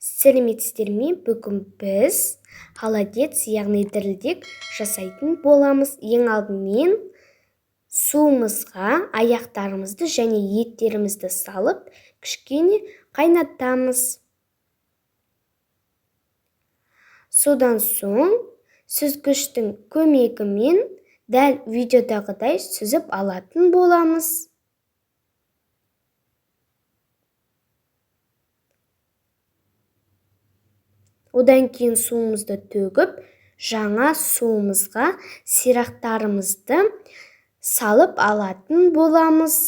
Сәлеметсіздер ме? Бүгін біз холодец, яғни дірілдек жасайтын боламыз. Ең алдымен суымызға аяқтарымызды және еттерімізді салып, кішкене қайнатамыз. Содан соң сүзгіштің көмегімен дәл видеодағыдай сүзіп алатын боламыз. Одан кейін суымызды төгіп, жаңа суымызға сирақтарымызды салып алатын боламыз.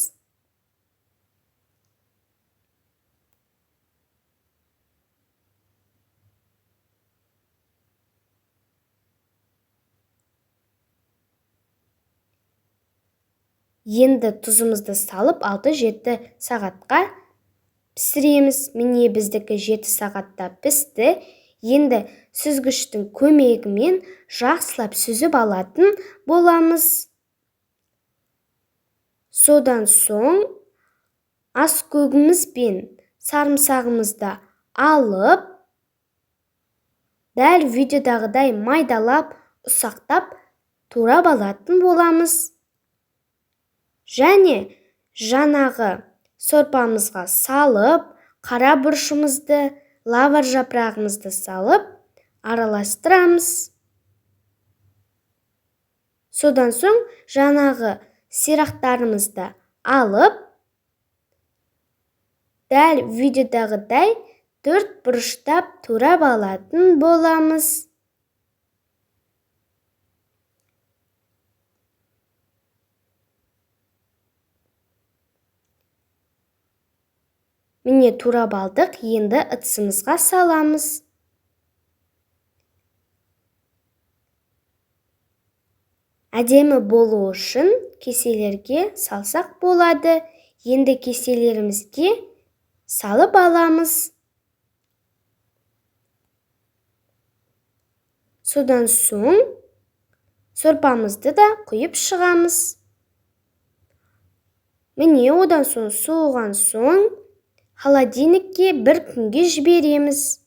Енді тұзымызды салып 6-7 сағатқа пісіреміз. Міне біздікі 7 сағатта пісті. Енді сүзгіштің көмегімен жақсылап сүзіп алатын боламыз. Содан соң аскөгіміз бен сарымсағымызды алып, дәл видеодағыдай майдалап, ұсақтап турап алатын боламыз. Және жаңағы сорпамызға салып, қара бұрышымызды, лаваш жапырағымызды салып, араластырамыз. Содан соң жаңағы сирақтарымызды алып, дәл видеодағыдай 4 бұрыштап турап алатын боламыз. Міне турап алдық, енді ыдысымызға саламыз. Әдемі болу үшін кеселерге салсақ болады. Енді кеселерімізге салып аламыз. Содан соң сорпамызды да құйып шығамыз. Міне одан соң суыған соң холодильникке 1 күнге жібереміз.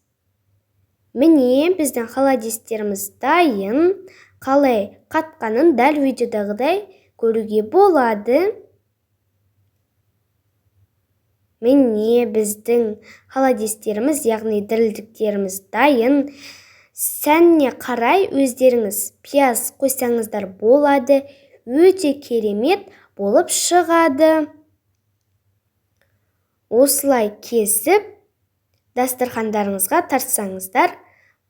Міне біздің холодестеріміз дайын. Қалай қатқанын дәл видеодағыдай көруге болады. Міне біздің холодестеріміз, яғни дірілдіктеріміз дайын. Сәніне қарай өздеріңіз пияз қойсаңыздар болады. Өте керемет болып шығады. Осылай кесіп, дастархандарыңызға тартсаңыздар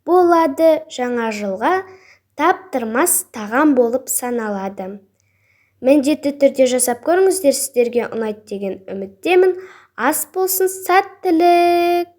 болады. Жаңа жылға таптырмас тағам болып саналады. Міндетті түрде жасап көріңіздер, сіздерге ұнайды деген үміттемін. Ас болсын, сәттілік!